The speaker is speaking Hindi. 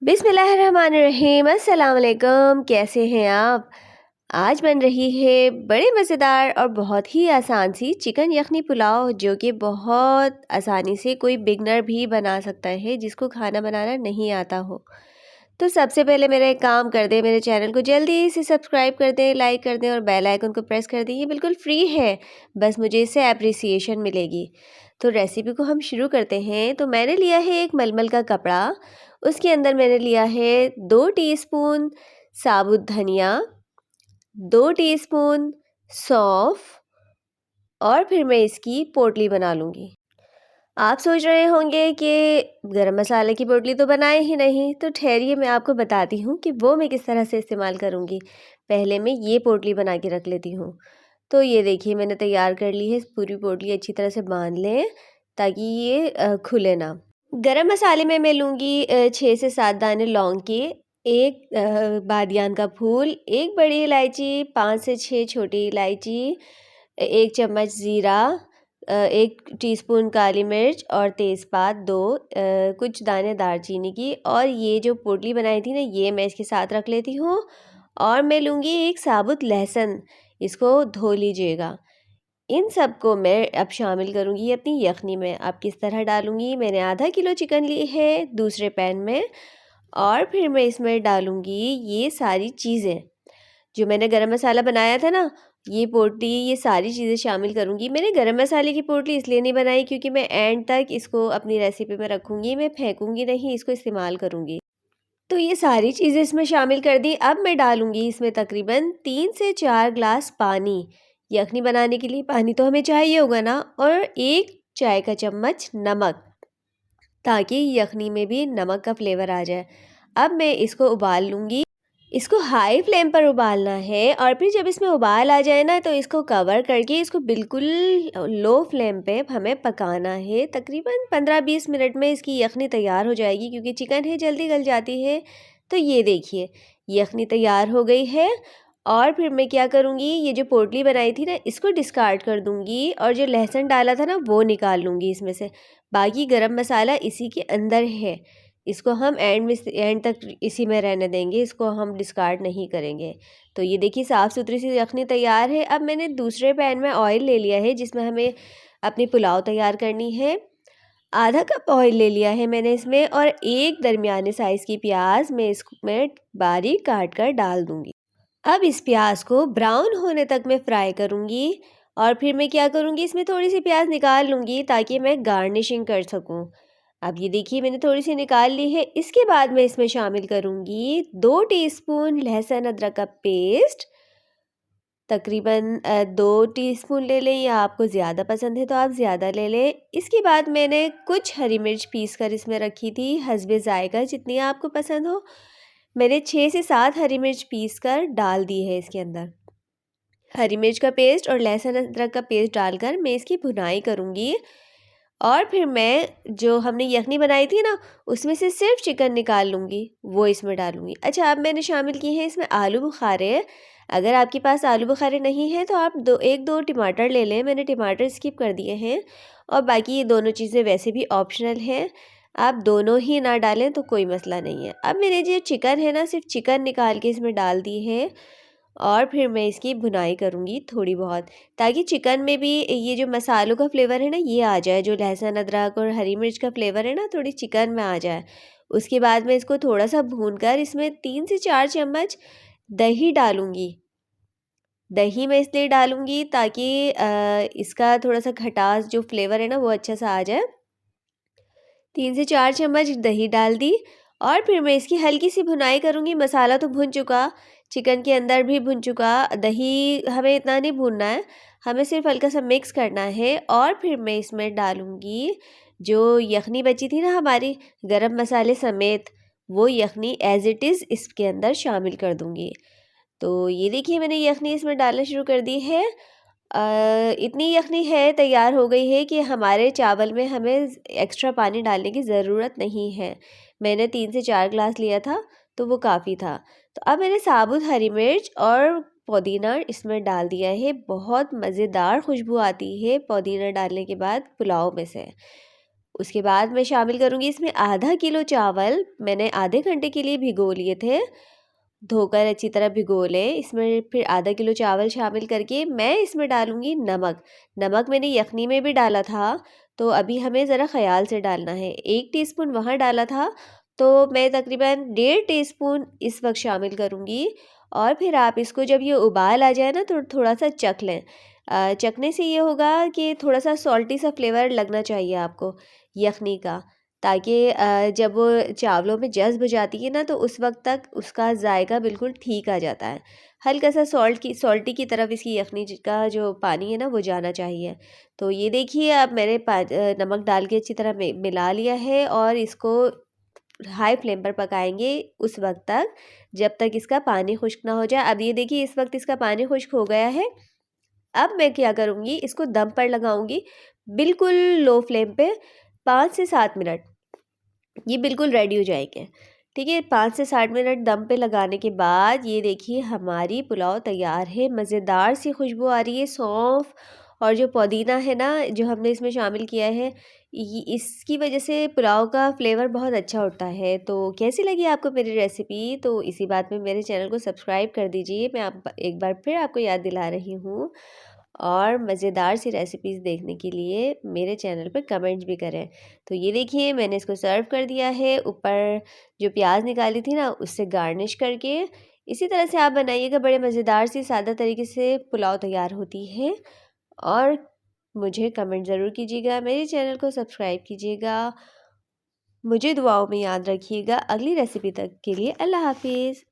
बिस्मिल्लाहिर्रहमानिर्रहीम। अस्सलाम वालेकुम। कैसे हैं आप? आज बन रही है बड़े मज़ेदार और बहुत ही आसान सी चिकन यखनी पुलाव, जो कि बहुत आसानी से कोई बिगनर भी बना सकता है जिसको खाना बनाना नहीं आता हो। तो सबसे पहले मेरा एक काम कर दें, मेरे चैनल को जल्दी से सब्सक्राइब कर दें, लाइक कर दें और बेल आइकन को प्रेस कर दें। ये बिल्कुल फ्री है, बस मुझे इससे एप्रिसिएशन मिलेगी। तो रेसिपी को हम शुरू करते हैं। तो मैंने लिया है एक मलमल का कपड़ा, उसके अंदर मैंने लिया है 2 टीस्पून साबुत धनिया, 2 टीस्पून सौंफ और फिर मैं इसकी पोटली बना लूँगी। आप सोच रहे होंगे कि गरम मसाले की पोटली तो बनाए ही नहीं, तो ठहरिए मैं आपको बताती हूँ कि वो मैं किस तरह से इस्तेमाल करूँगी। पहले मैं ये पोटली बना के रख लेती हूँ। तो ये देखिए मैंने तैयार कर ली है। पूरी पोटली अच्छी तरह से बांध लें ताकि ये खुले ना। गरम मसाले में मैं लूँगी 6 से 7 दाने लौंग के, एक बादियान का फूल, एक बड़ी इलायची, 5 से 6 छोटी इलायची, 1 चम्मच ज़ीरा, 1 टीस्पून काली मिर्च और तेज़पात 2, कुछ दाने दालचीनी की। और ये जो पोटली बनाई थी ना, ये मैं इसके साथ रख लेती हूँ। और मैं लूँगी एक साबुत लहसुन, इसको धो लीजिएगा। इन सब को मैं अब शामिल करूँगी अपनी यखनी में। अब किस तरह डालूँगी, मैंने आधा किलो चिकन ली है दूसरे पैन में, और फिर मैं इसमें डालूँगी ये सारी चीज़ें जो मैंने गरम मसाला बनाया था ना, ये पोटली, ये सारी चीज़ें शामिल करूँगी। मैंने गरम मसाले की पोटली इसलिए नहीं बनाई क्योंकि मैं एंड तक इसको अपनी रेसिपी में रखूँगी, मैं फेंकूँगी नहीं, इसको इस्तेमाल करूँगी। तो ये सारी चीज़ें इसमें शामिल कर दी। अब मैं डालूँगी इसमें तकरीबन 3 से 4 ग्लास पानी। यखनी बनाने के लिए पानी तो हमें चाहिए होगा ना, और 1 चाय का चम्मच नमक, ताकि यखनी में भी नमक का फ्लेवर आ जाए। अब मैं इसको उबाल लूँगी। इसको हाई फ्लेम पर उबालना है, और फिर जब इसमें उबाल आ जाए ना, तो इसको कवर करके इसको बिल्कुल लो फ्लेम पे हमें पकाना है। तकरीबन 15-20 मिनट में इसकी यखनी तैयार हो जाएगी, क्योंकि चिकन है जल्दी गल जाती है। तो ये देखिए यखनी तैयार हो गई है। और फिर मैं क्या करूँगी, ये जो पोटली बनाई थी ना, इसको डिस्कार्ड कर दूँगी, और जो लहसुन डाला था ना वो निकाल लूँगी इसमें से। बाकी गरम मसाला इसी के अंदर है, इसको हम एंड तक इसी में रहने देंगे, इसको हम डिस्कार्ड नहीं करेंगे। तो ये देखिए साफ़ सुथरी सी यखनी तैयार है। अब मैंने दूसरे पैन में ऑयल ले लिया है जिसमें हमें अपनी पुलाव तैयार करनी है। आधा कप ऑयल ले लिया है मैंने इसमें, और एक दरमियाने साइज़ की प्याज मैं इसमें बारीक काट कर डाल दूँगी। अब इस प्याज को ब्राउन होने तक मैं फ्राई करूँगी, और फिर मैं क्या करूँगी, इसमें थोड़ी सी प्याज निकाल लूँगी ताकि मैं गार्निशिंग कर सकूँ। अब ये देखिए मैंने थोड़ी सी निकाल ली है। इसके बाद मैं इसमें शामिल करूँगी 2 टीस्पून लहसुन अदरक का पेस्ट, तकरीबन 2 टीस्पून ले लें, या आपको ज़्यादा पसंद है तो आप ज़्यादा ले लें। इसके बाद मैंने कुछ हरी मिर्च पीस कर इसमें रखी थी, हस्बे ज़ायक़ा जितनी आपको पसंद हो। मैंने 6 से 7 हरी मिर्च पीस कर डाल दी है इसके अंदर। हरी मिर्च का पेस्ट और लहसुन अदरक का पेस्ट डालकर मैं इसकी भुनाई करूँगी। और फिर मैं जो हमने यखनी बनाई थी ना, उसमें से सिर्फ चिकन निकाल लूँगी, वो इसमें डालूँगी। अच्छा, अब मैंने शामिल की हैं इसमें आलू बुखारे। अगर आपके पास आलू बुखारे नहीं हैं तो आप 1-2 टमाटर ले लें, मैंने टमाटर स्किप कर दिए हैं। और बाकी ये दोनों चीज़ें वैसे भी ऑप्शनल हैं, आप दोनों ही ना डालें तो कोई मसला नहीं है। अब मैंने जो चिकन है ना, सिर्फ चिकन निकाल के इसमें डाल दी है, और फिर मैं इसकी भुनाई करूँगी थोड़ी बहुत, ताकि चिकन में भी ये जो मसालों का फ्लेवर है ना ये आ जाए, जो लहसुन अदरक और हरी मिर्च का फ्लेवर है ना थोड़ी चिकन में आ जाए। उसके बाद मैं इसको थोड़ा सा भूनकर इसमें 3 से 4 चम्मच दही डालूँगी। दही मैं इसलिए डालूँगी ताकि इसका थोड़ा सा खटास जो फ्लेवर है ना वो अच्छा सा आ जाए। 3 से 4 चम्मच दही डाल दी, और फिर मैं इसकी हल्की सी भुनाई करूँगी। मसाला तो भुन चुका, चिकन के अंदर भी भुन चुका, दही हमें इतना नहीं भूनना है, हमें सिर्फ हल्का सा मिक्स करना है। और फिर मैं इसमें डालूँगी जो यखनी बची थी ना हमारी, गरम मसाले समेत, वो यखनी एज़ इट इज़ इसके अंदर शामिल कर दूँगी। तो ये देखिए मैंने यखनी इसमें डालना शुरू कर दी है। इतनी यखनी है तैयार हो गई है कि हमारे चावल में हमें एक्स्ट्रा पानी डालने की ज़रूरत नहीं है। मैंने 3 से 4 ग्लास लिया था तो वो काफ़ी था। तो अब मैंने साबुत हरी मिर्च और पुदीना इसमें डाल दिया है। बहुत मज़ेदार खुशबू आती है पुदीना डालने के बाद पुलाव में से। उसके बाद मैं शामिल करूँगी इसमें आधा किलो चावल, मैंने आधे घंटे के लिए भिगो लिए थे। धोकर अच्छी तरह भिगो लें। इसमें फिर आधा किलो चावल शामिल करके मैं इसमें डालूँगी नमक। नमक मैंने यखनी में भी डाला था, तो अभी हमें ज़रा ख़याल से डालना है। 1 टीस्पून वहाँ डाला था, तो मैं तकरीबन 1.5 टीस्पून इस वक़्त शामिल करूँगी। और फिर आप इसको जब ये उबाल आ जाए ना तो थोड़ा-सा चख लें। चखने से ये होगा कि थोड़ा-सा सॉल्टी सा फ्लेवर लगना चाहिए आपको यखनी का। ताकि जब वो चावलों में जज़्ब हो जाती है ना तो उस वक़्त तक उसका ज़ायका बिल्कुल ठीक आ जाता है। हल्का-सा सॉल्टी की तरफ इसकी यखनी का जो पानी है ना वो जाना चाहिए। तो ये देखिए अब मैंने नमक डाल के अच्छी तरह मिला लिया है और इसको हाई फ्लेम पर पकाएँगे उस वक़्त तक जब तक इसका पानी खुश्क ना हो जाए। अब ये देखिए इस वक़्त इसका पानी खुश्क हो गया है। अब मैं क्या करूँगी, इसको दम पर लगाऊँगी बिल्कुल लो फ्लेम पे 5 से 7 मिनट। ये बिल्कुल रेडी हो जाएँगे। ठीक है, 5 से 7 मिनट दम पे लगाने के बाद ये देखिए हमारी पुलाव तैयार है। मज़ेदार सी खुशबू आ रही है। सौंफ और जो पुदीना है ना, जो हमने इसमें शामिल किया है, ये इसकी वजह से पुलाव का फ्लेवर बहुत अच्छा उठता है। तो कैसी लगी आपको मेरी रेसिपी? तो इसी बात में मेरे चैनल को सब्सक्राइब कर दीजिए। मैं आप एक बार फिर आपको याद दिला रही हूँ। और मज़ेदार सी रेसिपीज़ देखने के लिए मेरे चैनल पे कमेंट्स भी करें। तो ये देखिए मैंने इसको सर्व कर दिया है, ऊपर जो प्याज निकाली थी ना उससे गार्निश करके। इसी तरह से आप बनाइएगा, बड़े मज़ेदार सी सादा तरीके से पुलाव तैयार होती है। और मुझे कमेंट ज़रूर कीजिएगा, मेरे चैनल को सब्सक्राइब कीजिएगा। मुझे दुआओं में याद रखिएगा। अगली रेसिपी तक के लिए अल्लाह हाफ़िज़।